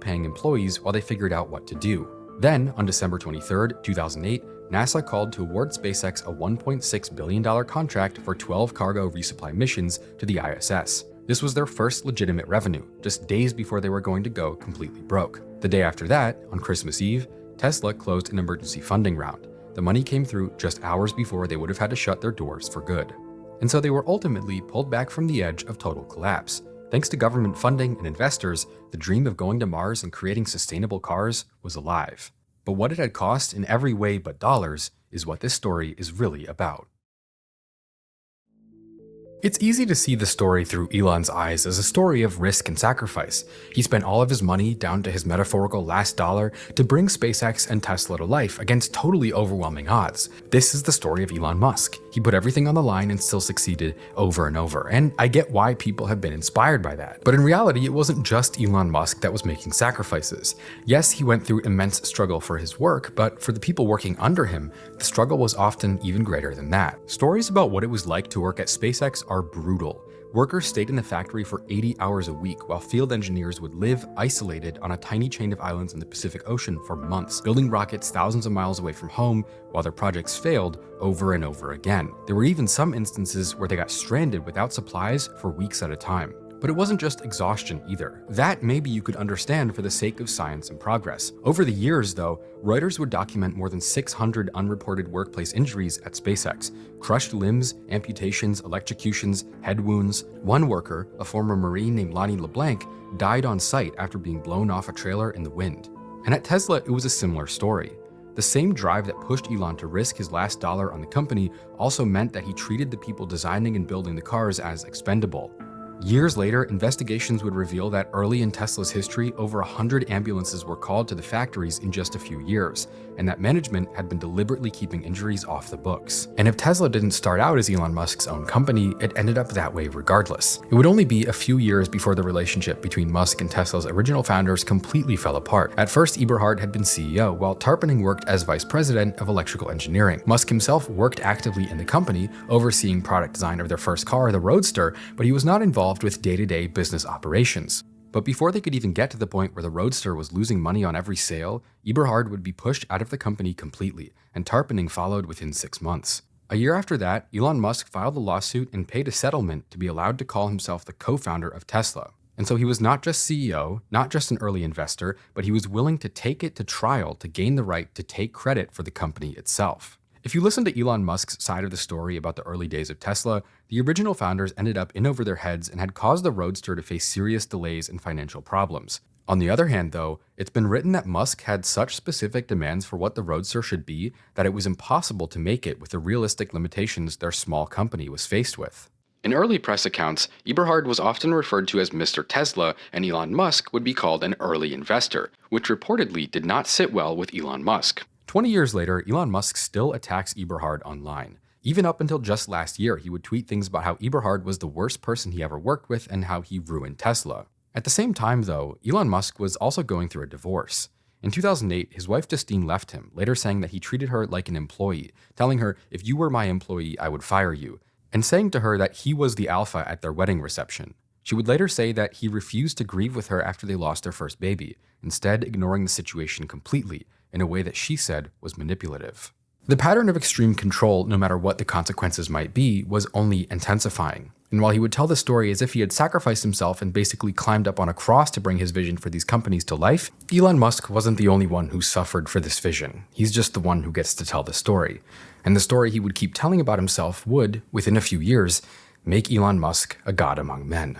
paying employees while they figured out what to do. Then, on December 23, 2008, NASA called to award SpaceX a $1.6 billion contract for 12 cargo resupply missions to the ISS. This was their first legitimate revenue, just days before they were going to go completely broke. The day after that, on Christmas Eve, Tesla closed an emergency funding round. The money came through just hours before they would have had to shut their doors for good. And so they were ultimately pulled back from the edge of total collapse. Thanks to government funding and investors, the dream of going to Mars and creating sustainable cars was alive. But what it had cost in every way but dollars is what this story is really about. It's easy to see the story through Elon's eyes as a story of risk and sacrifice. He spent all of his money, down to his metaphorical last dollar, to bring SpaceX and Tesla to life against totally overwhelming odds. This is the story of Elon Musk. He put everything on the line and still succeeded over and over, and I get why people have been inspired by that. But in reality, it wasn't just Elon Musk that was making sacrifices. Yes, he went through immense struggle for his work, but for the people working under him, the struggle was often even greater than that. Stories about what it was like to work at SpaceX are brutal. Workers stayed in the factory for 80 hours a week, while field engineers would live isolated on a tiny chain of islands in the Pacific Ocean for months, building rockets thousands of miles away from home while their projects failed over and over again. There were even some instances where they got stranded without supplies for weeks at a time. But it wasn't just exhaustion either. That maybe you could understand for the sake of science and progress. Over the years, though, Reuters would document more than 600 unreported workplace injuries at SpaceX. Crushed limbs, amputations, electrocutions, head wounds. One worker, a former Marine named Lonnie LeBlanc, died on site after being blown off a trailer in the wind. And at Tesla, it was a similar story. The same drive that pushed Elon to risk his last dollar on the company also meant that he treated the people designing and building the cars as expendable. Years later, investigations would reveal that early in Tesla's history, over 100 ambulances were called to the factories in just a few years, and that management had been deliberately keeping injuries off the books. And if Tesla didn't start out as Elon Musk's own company, it ended up that way regardless. It would only be a few years before the relationship between Musk and Tesla's original founders completely fell apart. At first, Eberhard had been CEO, while Tarpenning worked as vice president of electrical engineering. Musk himself worked actively in the company, overseeing product design of their first car, the Roadster, but he was not involved with day-to-day business operations. But before they could even get to the point where the Roadster was losing money on every sale, Eberhard would be pushed out of the company completely, and Tarpenning followed within 6 months. A year after that, Elon Musk filed a lawsuit and paid a settlement to be allowed to call himself the co-founder of Tesla. And so he was not just CEO, not just an early investor, but he was willing to take it to trial to gain the right to take credit for the company itself. If you listen to Elon Musk's side of the story about the early days of Tesla, the original founders ended up in over their heads and had caused the Roadster to face serious delays and financial problems. On the other hand, though, it's been written that Musk had such specific demands for what the Roadster should be that it was impossible to make it with the realistic limitations their small company was faced with. In early press accounts, Eberhard was often referred to as Mr. Tesla, and Elon Musk would be called an early investor, which reportedly did not sit well with Elon Musk. 20 years later, Elon Musk still attacks Eberhard online. Even up until just last year, he would tweet things about how Eberhard was the worst person he ever worked with and how he ruined Tesla. At the same time, though, Elon Musk was also going through a divorce. In 2008, his wife Justine left him, later saying that he treated her like an employee, telling her, "If you were my employee, I would fire you," and saying to her that he was the alpha at their wedding reception. She would later say that he refused to grieve with her after they lost their first baby, instead ignoring the situation completely, in a way that she said was manipulative. The pattern of extreme control, no matter what the consequences might be, was only intensifying. And while he would tell the story as if he had sacrificed himself and basically climbed up on a cross to bring his vision for these companies to life, Elon Musk wasn't the only one who suffered for this vision. He's just the one who gets to tell the story. And the story he would keep telling about himself would, within a few years, make Elon Musk a god among men.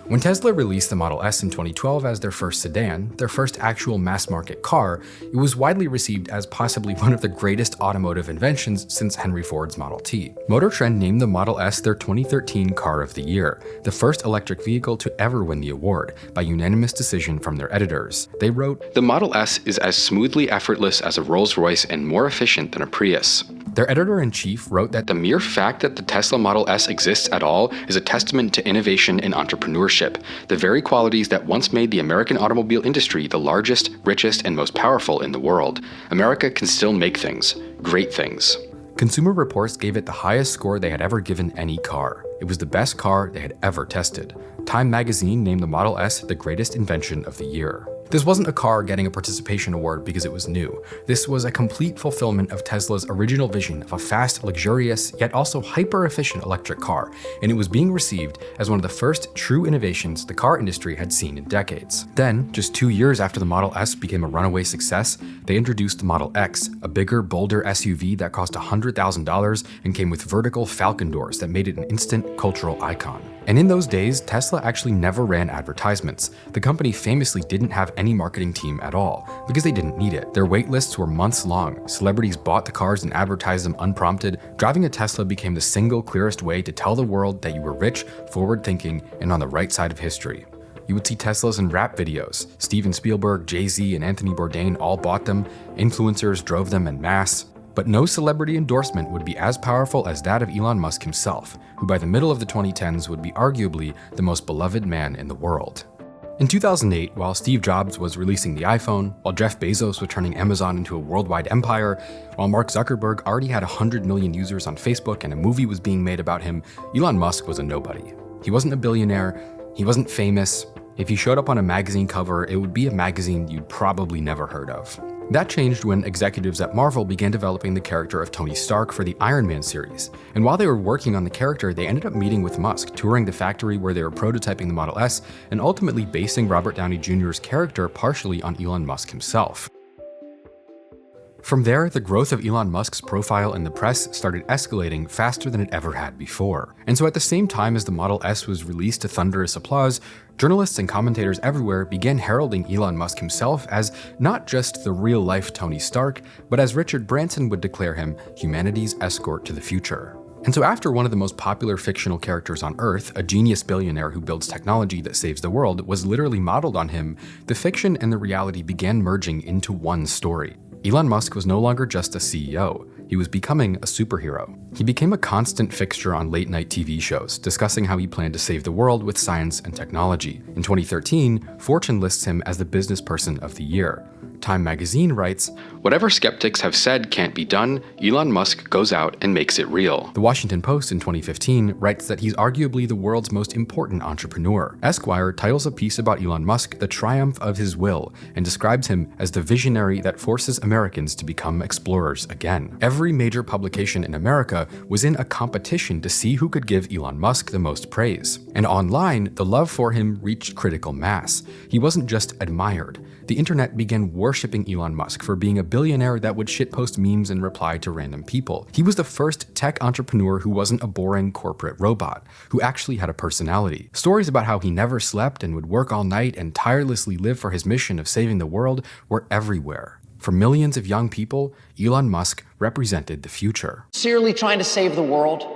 When Tesla released the Model S in 2012 as their first sedan, their first actual mass-market car, it was widely received as possibly one of the greatest automotive inventions since Henry Ford's Model T. Motor Trend named the Model S their 2013 Car of the Year, the first electric vehicle to ever win the award, by unanimous decision from their editors. They wrote, "The Model S is as smoothly effortless as a Rolls-Royce and more efficient than a Prius." Their editor-in-chief wrote that the mere fact that the Tesla Model S exists at all is a testament to innovation and entrepreneurship, the very qualities that once made the American automobile industry the largest, richest, and most powerful in the world. America can still make things, great things. Consumer Reports gave it the highest score they had ever given any car. It was the best car they had ever tested. Time magazine named the Model S the greatest invention of the year. This wasn't a car getting a participation award because it was new. This was a complete fulfillment of Tesla's original vision of a fast, luxurious, yet also hyper-efficient electric car, and it was being received as one of the first true innovations the car industry had seen in decades. Then, just 2 years after the Model S became a runaway success, they introduced the Model X, a bigger, bolder SUV that cost $100,000 and came with vertical Falcon doors that made it an instant cultural icon. And in those days, Tesla actually never ran advertisements. The company famously didn't have any marketing team at all, because they didn't need it. Their wait lists were months long. Celebrities bought the cars and advertised them unprompted. Driving a Tesla became the single clearest way to tell the world that you were rich, forward-thinking, and on the right side of history. You would see Teslas in rap videos. Steven Spielberg, Jay-Z, and Anthony Bourdain all bought them. Influencers drove them en masse. But no celebrity endorsement would be as powerful as that of Elon Musk himself, who by the middle of the 2010s would be arguably the most beloved man in the world. In 2008, while Steve Jobs was releasing the iPhone, while Jeff Bezos was turning Amazon into a worldwide empire, while Mark Zuckerberg already had 100 million users on Facebook and a movie was being made about him, Elon Musk was a nobody. He wasn't a billionaire, he wasn't famous. If he showed up on a magazine cover, it would be a magazine you'd probably never heard of. That changed when executives at Marvel began developing the character of Tony Stark for the Iron Man series. And while they were working on the character, they ended up meeting with Musk, touring the factory where they were prototyping the Model S, and ultimately basing Robert Downey Jr.'s character partially on Elon Musk himself. From there, the growth of Elon Musk's profile in the press started escalating faster than it ever had before. And so at the same time as the Model S was released to thunderous applause, journalists and commentators everywhere began heralding Elon Musk himself as not just the real-life Tony Stark, but as Richard Branson would declare him, humanity's escort to the future. And so after one of the most popular fictional characters on Earth, a genius billionaire who builds technology that saves the world, was literally modeled on him, the fiction and the reality began merging into one story. Elon Musk was no longer just a CEO, he was becoming a superhero. He became a constant fixture on late-night TV shows, discussing how he planned to save the world with science and technology. In 2013, Fortune lists him as the business person of the year. Time magazine writes, "Whatever skeptics have said can't be done, Elon Musk goes out and makes it real." The Washington Post in 2015 writes that he's arguably the world's most important entrepreneur. Esquire titles a piece about Elon Musk the triumph of his will and describes him as the visionary that forces Americans to become explorers again. Every major publication in America was in a competition to see who could give Elon Musk the most praise. And online, the love for him reached critical mass. He wasn't just admired. The internet began worshipping Elon Musk for being a billionaire that would shitpost memes and reply to random people. He was the first tech entrepreneur who wasn't a boring corporate robot, who actually had a personality. Stories about how he never slept and would work all night and tirelessly live for his mission of saving the world were everywhere. For millions of young people, Elon Musk represented the future. Sincerely trying to save the world?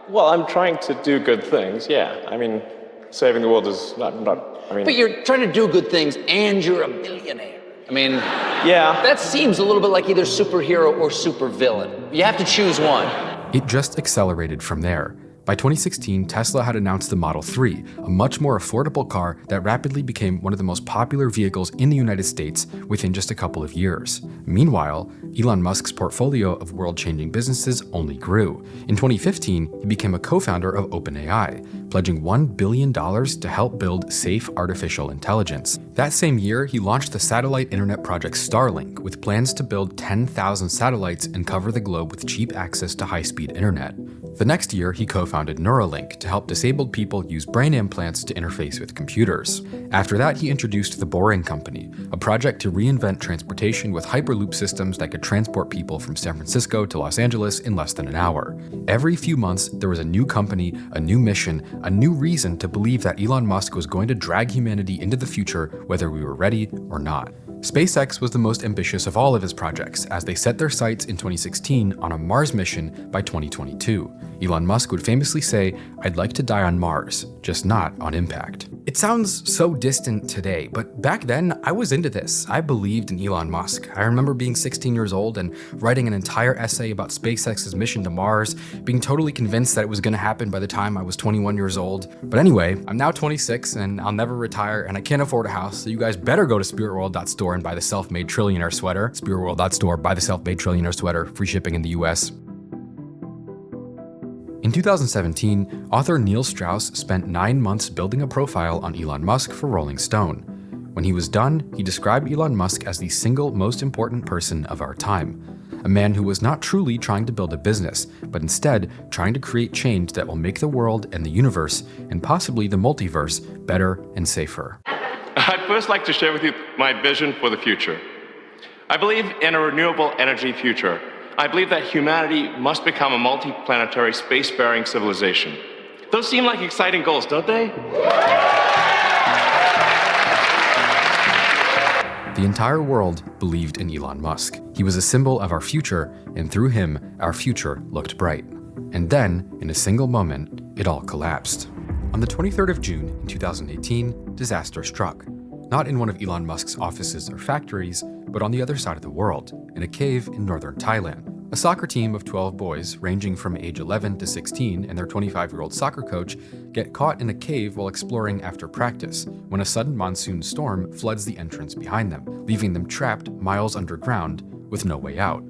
Well, I'm trying to do good things, yeah. I mean, saving the world is not But you're trying to do good things and you're a billionaire. I mean, yeah. That seems a little bit like either superhero or supervillain. You have to choose one. It just accelerated from there. By 2016, Tesla had announced the Model 3, a much more affordable car that rapidly became one of the most popular vehicles in the United States within just a couple of years. Meanwhile, Elon Musk's portfolio of world-changing businesses only grew. In 2015, he became a co-founder of OpenAI, pledging $1 billion to help build safe artificial intelligence. That same year, he launched the satellite internet project Starlink, with plans to build 10,000 satellites and cover the globe with cheap access to high-speed internet. The next year, he co-founded Neuralink to help disabled people use brain implants to interface with computers. After that, he introduced the Boring Company, a project to reinvent transportation with Hyperloop systems that could transport people from San Francisco to Los Angeles in less than an hour. Every few months, there was a new company, a new mission, a new reason to believe that Elon Musk was going to drag humanity into the future whether we were ready or not. SpaceX was the most ambitious of all of his projects, as they set their sights in 2016 on a Mars mission by 2022. Elon Musk would famously say, "I'd like to die on Mars, just not on impact." It sounds so distant today, but back then, I was into this. I believed in Elon Musk. I remember being 16 years old and writing an entire essay about SpaceX's mission to Mars, being totally convinced that it was going to happen by the time I was 21 years old. But anyway, I'm now 26 and I'll never retire and I can't afford a house, so you guys better go to spiritworld.store and buy the self-made trillionaire sweater. Spiritworld.store, buy the self-made trillionaire sweater, free shipping in the US. In 2017, author Neil Strauss spent 9 months building a profile on Elon Musk for Rolling Stone. When he was done, he described Elon Musk as the single most important person of our time. A man who was not truly trying to build a business, but instead trying to create change that will make the world and the universe, and possibly the multiverse, better and safer. I'd first like to share with you my vision for the future. I believe in a renewable energy future. I believe that humanity must become a multi-planetary space-faring civilization. Those seem like exciting goals, don't they? The entire world believed in Elon Musk. He was a symbol of our future, and through him, our future looked bright. And then, in a single moment, it all collapsed. On the 23rd of June in 2018, disaster struck. Not in one of Elon Musk's offices or factories, but on the other side of the world, in a cave in northern Thailand. A soccer team of 12 boys, ranging from age 11 to 16, and their 25-year-old soccer coach, get caught in a cave while exploring after practice, when a sudden monsoon storm floods the entrance behind them, leaving them trapped miles underground with no way out.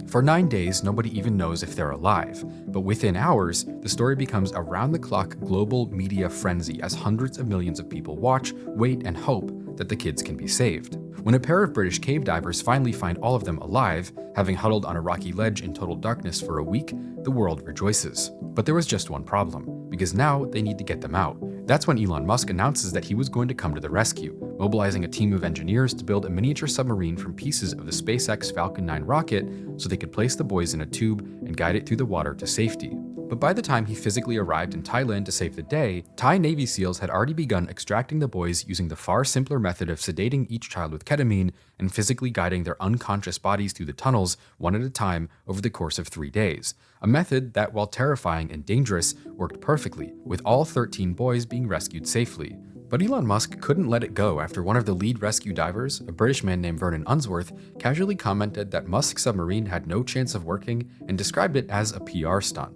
For 9 days, nobody even knows if they're alive, but within hours, the story becomes a round-the-clock global media frenzy as hundreds of millions of people watch, wait, and hope that the kids can be saved. When a pair of British cave divers finally find all of them alive, having huddled on a rocky ledge in total darkness for a week, the world rejoices. But there was just one problem, because now they need to get them out. That's when Elon Musk announces that he was going to come to the rescue, mobilizing a team of engineers to build a miniature submarine from pieces of the SpaceX Falcon 9 rocket so they could place the boys in a tube and guide it through the water to safety. But by the time he physically arrived in Thailand to save the day, Thai Navy SEALs had already begun extracting the boys using the far simpler method of sedating each child with ketamine and physically guiding their unconscious bodies through the tunnels one at a time over the course of 3 days. A method that, while terrifying and dangerous, worked perfectly, with all 13 boys being rescued safely. But Elon Musk couldn't let it go after one of the lead rescue divers, a British man named Vernon Unsworth, casually commented that Musk's submarine had no chance of working and described it as a PR stunt.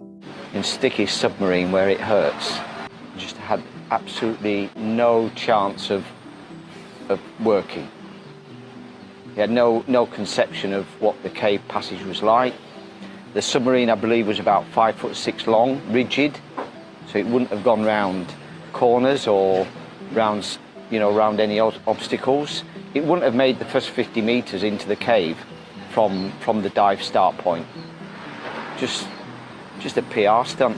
And stick his submarine where it hurts. Just had absolutely no chance of working. He had no conception of what the cave passage was like. The submarine, I believe, was about 5'6" long, rigid, so it wouldn't have gone round corners or round any obstacles. It wouldn't have made the first 50 meters into the cave from the dive start point. Just a PR stunt.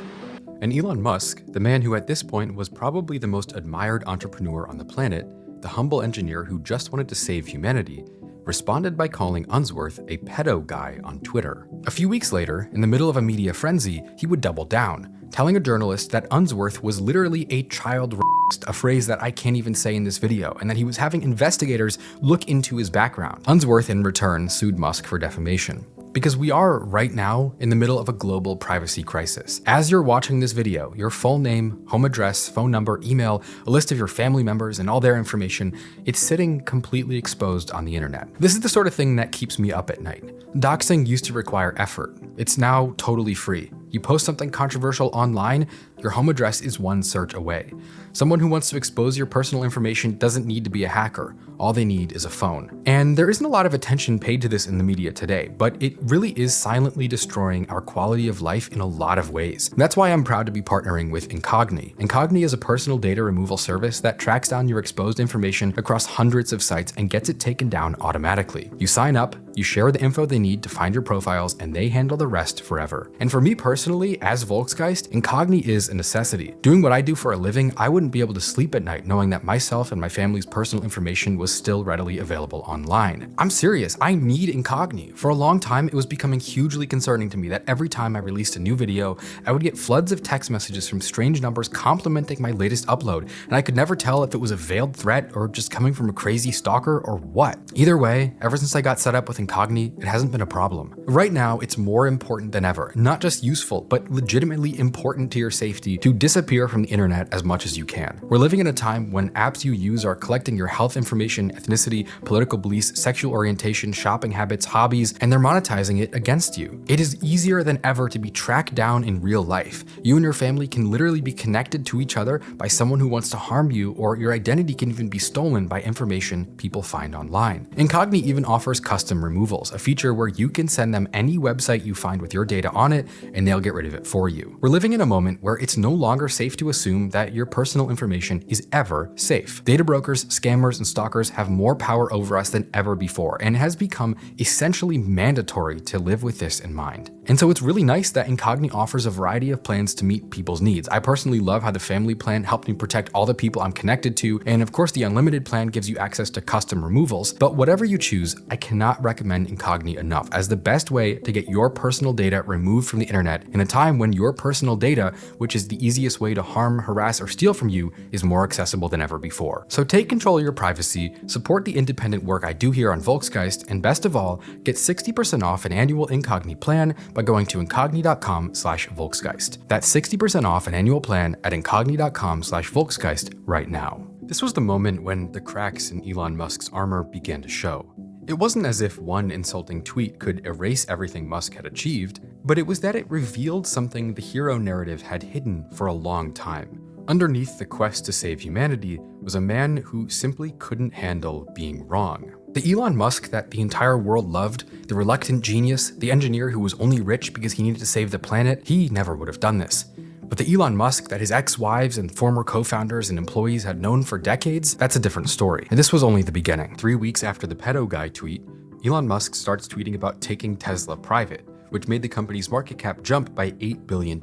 And Elon Musk, the man who at this point was probably the most admired entrepreneur on the planet, the humble engineer who just wanted to save humanity, responded by calling Unsworth a pedo guy on Twitter. A few weeks later, in the middle of a media frenzy, he would double down, telling a journalist that Unsworth was literally a child rapist, a phrase that I can't even say in this video, and that he was having investigators look into his background. Unsworth, in return, sued Musk for defamation. Because we are, right now, in the middle of a global privacy crisis. As you're watching this video, your full name, home address, phone number, email, a list of your family members, and all their information, it's sitting completely exposed on the internet. This is the sort of thing that keeps me up at night. Doxing used to require effort. It's now totally free. You post something controversial online, your home address is one search away. Someone who wants to expose your personal information doesn't need to be a hacker. All they need is a phone. And there isn't a lot of attention paid to this in the media today, but it really is silently destroying our quality of life in a lot of ways. That's why I'm proud to be partnering with Incogni. Incogni is a personal data removal service that tracks down your exposed information across hundreds of sites and gets it taken down automatically. You sign up, you share the info they need to find your profiles, and they handle the rest forever. And for me personally, as Volksgeist, Incogni is a necessity. Doing what I do for a living, I wouldn't be able to sleep at night knowing that myself and my family's personal information was still readily available online. I'm serious, I need Incogni. For a long time, it was becoming hugely concerning to me that every time I released a new video, I would get floods of text messages from strange numbers complimenting my latest upload, and I could never tell if it was a veiled threat or just coming from a crazy stalker or what. Either way, ever since I got set up with Incogni, it hasn't been a problem. Right now, it's more important than ever, not just useful, but legitimately important to your safety to disappear from the internet as much as you can. We're living in a time when apps you use are collecting your health information, ethnicity, political beliefs, sexual orientation, shopping habits, hobbies, and they're monetizing it against you. It is easier than ever to be tracked down in real life. You and your family can literally be connected to each other by someone who wants to harm you, or your identity can even be stolen by information people find online. Incogni even offers custom removal removals, a feature where you can send them any website you find with your data on it and they'll get rid of it for you. We're living in a moment where it's no longer safe to assume that your personal information is ever safe. Data brokers, scammers, and stalkers have more power over us than ever before, and it has become essentially mandatory to live with this in mind. And so it's really nice that Incogni offers a variety of plans to meet people's needs. I personally love how the family plan helped me protect all the people I'm connected to, and of course the unlimited plan gives you access to custom removals. But whatever you choose, I cannot recommend Incogni enough as the best way to get your personal data removed from the internet in a time when your personal data, which is the easiest way to harm, harass, or steal from you, is more accessible than ever before. So take control of your privacy, support the independent work I do here on Volksgeist, and best of all, get 60% off an annual Incogni plan by going to incogni.com/Volksgeist. That's 60% off an annual plan at incogni.com/Volksgeist right now. This was the moment when the cracks in Elon Musk's armor began to show. It wasn't as if one insulting tweet could erase everything Musk had achieved, but it was that it revealed something the hero narrative had hidden for a long time. Underneath the quest to save humanity was a man who simply couldn't handle being wrong. The Elon Musk that the entire world loved, the reluctant genius, the engineer who was only rich because he needed to save the planet, he never would have done this. But the Elon Musk that his ex-wives and former co-founders and employees had known for decades, that's a different story. And this was only the beginning. 3 weeks after the pedo guy tweet, Elon Musk starts tweeting about taking Tesla private, which made the company's market cap jump by $8 billion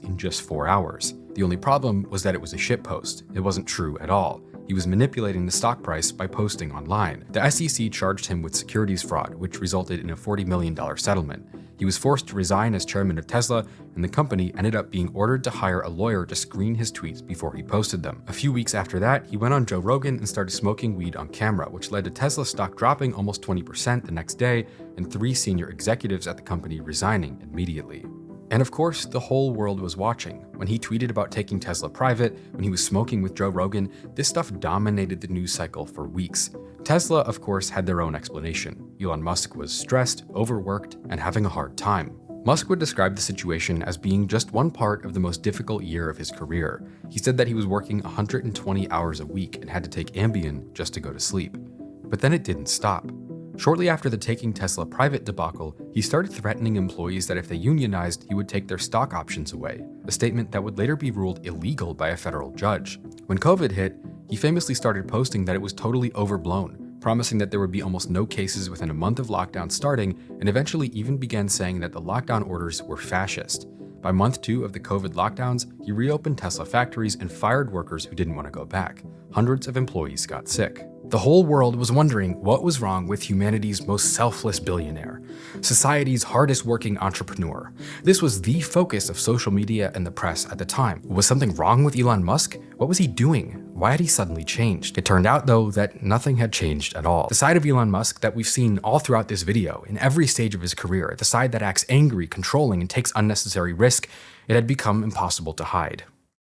in just 4 hours. The only problem was that it was a shitpost. It wasn't true at all. He was manipulating the stock price by posting online. The SEC charged him with securities fraud, which resulted in a $40 million settlement. He was forced to resign as chairman of Tesla, and the company ended up being ordered to hire a lawyer to screen his tweets before he posted them. A few weeks after that, he went on Joe Rogan and started smoking weed on camera, which led to Tesla stock dropping almost 20% the next day, and 3 senior executives at the company resigning immediately. And of course, the whole world was watching. When he tweeted about taking Tesla private, when he was smoking with Joe Rogan, this stuff dominated the news cycle for weeks. Tesla, of course, had their own explanation. Elon Musk was stressed, overworked, and having a hard time. Musk would describe the situation as being just one part of the most difficult year of his career. He said that he was working 120 hours a week and had to take Ambien just to go to sleep. But then it didn't stop. Shortly after the taking Tesla private debacle, he started threatening employees that if they unionized, he would take their stock options away, a statement that would later be ruled illegal by a federal judge. When COVID hit, he famously started posting that it was totally overblown, promising that there would be almost no cases within a month of lockdown starting, and eventually even began saying that the lockdown orders were fascist. By month 2 of the COVID lockdowns, he reopened Tesla factories and fired workers who didn't want to go back. Hundreds of employees got sick. The whole world was wondering what was wrong with humanity's most selfless billionaire, society's hardest working entrepreneur. This was the focus of social media and the press at the time. Was something wrong with Elon Musk? What was he doing? Why had he suddenly changed? It turned out, though, that nothing had changed at all. The side of Elon Musk that we've seen all throughout this video, in every stage of his career, the side that acts angry, controlling, and takes unnecessary risk, it had become impossible to hide.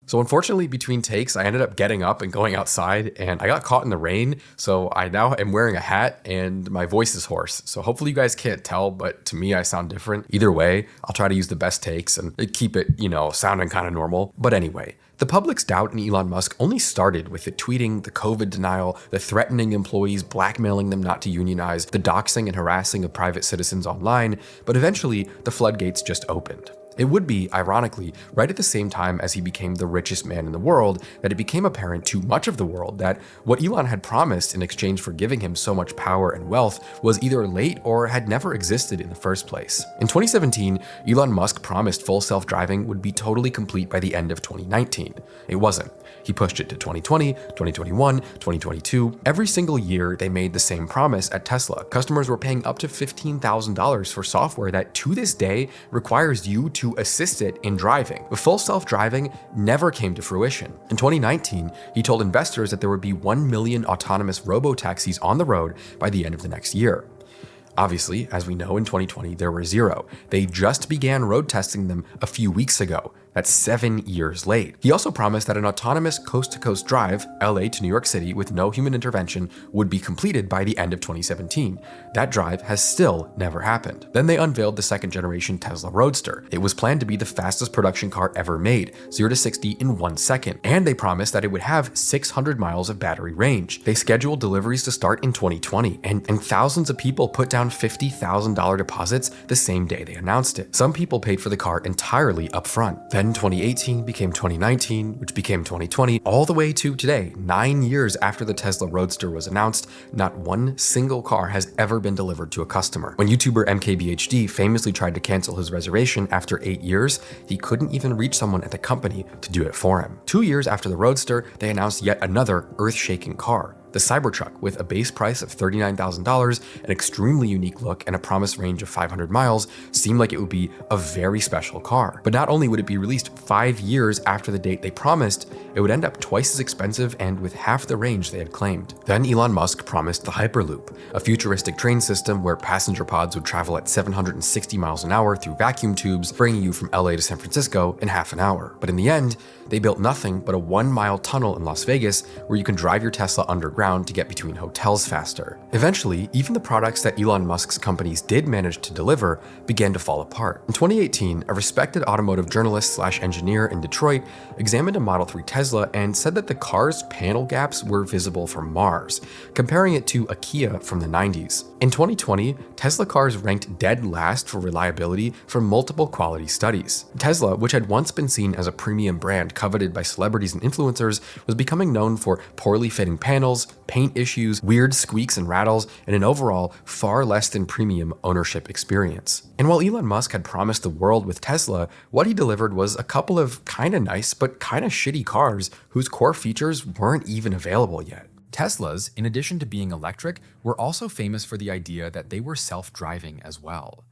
So unfortunately, between takes, I ended up getting up and going outside, and I got caught in the rain, so I now am wearing a hat and my voice is hoarse. So hopefully you guys can't tell, but to me, I sound different. Either way, I'll try to use the best takes and keep it, sounding kind of normal. But anyway, the public's doubt in Elon Musk only started with the tweeting, the COVID denial, the threatening employees, blackmailing them not to unionize, the doxing and harassing of private citizens online, but eventually the floodgates just opened. It would be, ironically, right at the same time as he became the richest man in the world, that it became apparent to much of the world that what Elon had promised in exchange for giving him so much power and wealth was either late or had never existed in the first place. In 2017, Elon Musk promised full self-driving would be totally complete by the end of 2019. It wasn't. He pushed it to 2020, 2021, 2022. Every single year, they made the same promise at Tesla. Customers were paying up to $15,000 for software that, to this day, requires you to assist it in driving. But full self-driving never came to fruition. In 2019, he told investors that there would be 1 million autonomous robo-taxis on the road by the end of the next year. Obviously, as we know, in 2020, there were 0. They just began road testing them a few weeks ago. That's 7 years late. He also promised that an autonomous coast-to-coast drive, LA to New York City, with no human intervention would be completed by the end of 2017. That drive has still never happened. Then they unveiled the second-generation Tesla Roadster. It was planned to be the fastest production car ever made, 0 to 60 in 1 second, and they promised that it would have 600 miles of battery range. They scheduled deliveries to start in 2020, and thousands of people put down $50,000 deposits the same day they announced it. Some people paid for the car entirely up front. Then 2018 became 2019, which became 2020, all the way to today. 9 years after the Tesla Roadster was announced, not one single car has ever been delivered to a customer. When YouTuber MKBHD famously tried to cancel his reservation after 8 years, he couldn't even reach someone at the company to do it for him. 2 years after the Roadster, they announced yet another earth-shaking car. The Cybertruck, with a base price of $39,000, an extremely unique look, and a promised range of 500 miles, seemed like it would be a very special car. But not only would it be released 5 years after the date they promised, it would end up twice as expensive and with half the range they had claimed. Then Elon Musk promised the Hyperloop, a futuristic train system where passenger pods would travel at 760 miles an hour through vacuum tubes, bringing you from LA to San Francisco in half an hour. But in the end, they built nothing but a 1-mile tunnel in Las Vegas where you can drive your Tesla underground to get between hotels faster. Eventually, even the products that Elon Musk's companies did manage to deliver began to fall apart. In 2018, a respected automotive journalist/engineer in Detroit examined a Model 3 Tesla and said that the car's panel gaps were visible from Mars, comparing it to a Kia from the 90s. In 2020, Tesla cars ranked dead last for reliability from multiple quality studies. Tesla, which had once been seen as a premium brand coveted by celebrities and influencers, was becoming known for poorly fitting panels, paint issues, weird squeaks and rattles, and an overall far less than premium ownership experience. And while Elon Musk had promised the world with Tesla, what he delivered was a couple of kinda nice but kinda shitty cars whose core features weren't even available yet. Teslas, in addition to being electric, were also famous for the idea that they were self-driving as well.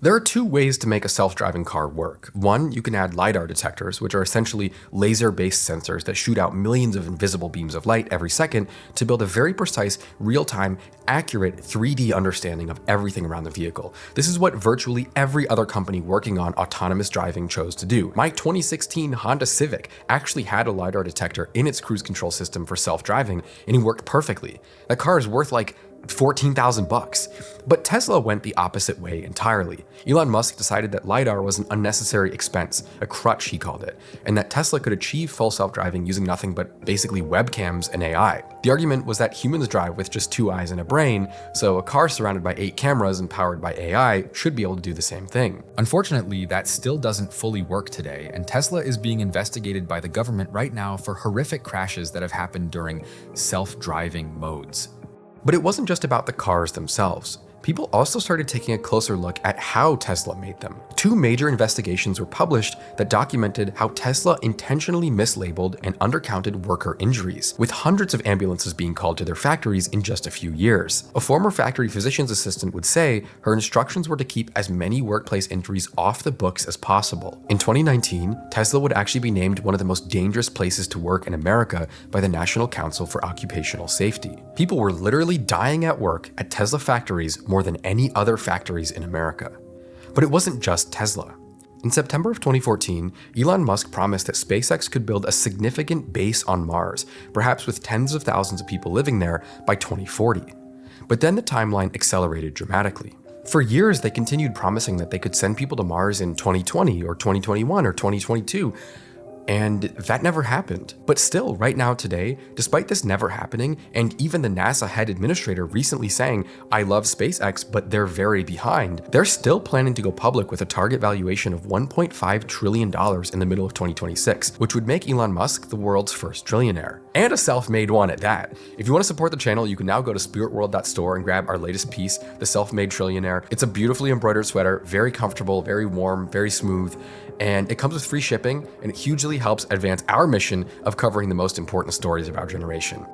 There are two ways to make a self-driving car work. One, you can add LiDAR detectors, which are essentially laser-based sensors that shoot out millions of invisible beams of light every second to build a very precise, real-time, accurate 3D understanding of everything around the vehicle. This is what virtually every other company working on autonomous driving chose to do. My 2016 Honda Civic actually had a LiDAR detector in its cruise control system for self-driving, and it worked perfectly. That car is worth like $14,000. But Tesla went the opposite way entirely. Elon Musk decided that LiDAR was an unnecessary expense, a crutch he called it, and that Tesla could achieve full self-driving using nothing but basically webcams and AI. The argument was that humans drive with just 2 eyes and a brain, so a car surrounded by 8 cameras and powered by AI should be able to do the same thing. Unfortunately, that still doesn't fully work today, and Tesla is being investigated by the government right now for horrific crashes that have happened during self-driving modes. But it wasn't just about the cars themselves. People also started taking a closer look at how Tesla made them. 2 major investigations were published that documented how Tesla intentionally mislabeled and undercounted worker injuries, with hundreds of ambulances being called to their factories in just a few years. A former factory physician's assistant would say her instructions were to keep as many workplace injuries off the books as possible. In 2019, Tesla would actually be named one of the most dangerous places to work in America by the National Council for Occupational Safety. People were literally dying at work at Tesla factories more than any other factories in America. But it wasn't just Tesla. In September of 2014, Elon Musk promised that SpaceX could build a significant base on Mars, perhaps with tens of thousands of people living there by 2040. But then the timeline accelerated dramatically. For years, they continued promising that they could send people to Mars in 2020 or 2021 or 2022, and that never happened. But still, right now today, despite this never happening, and even the NASA head administrator recently saying, "I love SpaceX, but they're very behind," they're still planning to go public with a target valuation of $1.5 trillion in the middle of 2026, which would make Elon Musk the world's first trillionaire. And a self-made one at that. If you want to support the channel, you can now go to spiritworld.store and grab our latest piece, the Self-Made Trillionaire. It's a beautifully embroidered sweater, very comfortable, very warm, very smooth, and it comes with free shipping, and it hugely helps advance our mission of covering the most important stories of our generation.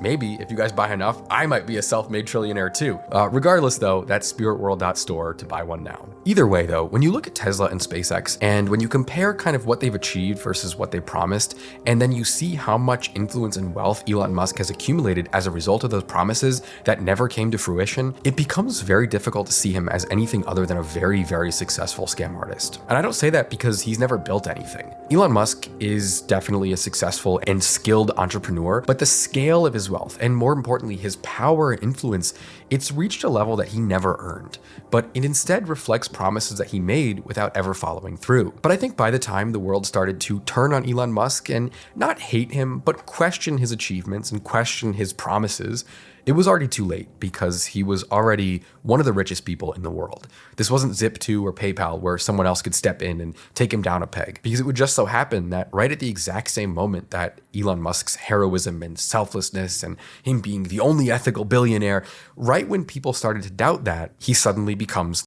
Maybe if you guys buy enough, I might be a self-made trillionaire too. Regardless though, that's spiritworld.store to buy one now. Either way though, when you look at Tesla and SpaceX, and when you compare kind of what they've achieved versus what they promised, and then you see how much influence and wealth Elon Musk has accumulated as a result of those promises that never came to fruition, it becomes very difficult to see him as anything other than a very, very successful scam artist. And I don't say that because he's never built anything. Elon Musk is definitely a successful and skilled entrepreneur, but the scale of his wealth, and more importantly, his power and influence, it's reached a level that he never earned, but it instead reflects promises that he made without ever following through. But I think by the time the world started to turn on Elon Musk and not hate him, but question his achievements and question his promises, it was already too late because he was already one of the richest people in the world. This wasn't Zip2 or PayPal where someone else could step in and take him down a peg, because it would just so happen that right at the exact same moment that Elon Musk's heroism and selflessness and him being the only ethical billionaire, right when people started to doubt that, he suddenly becomes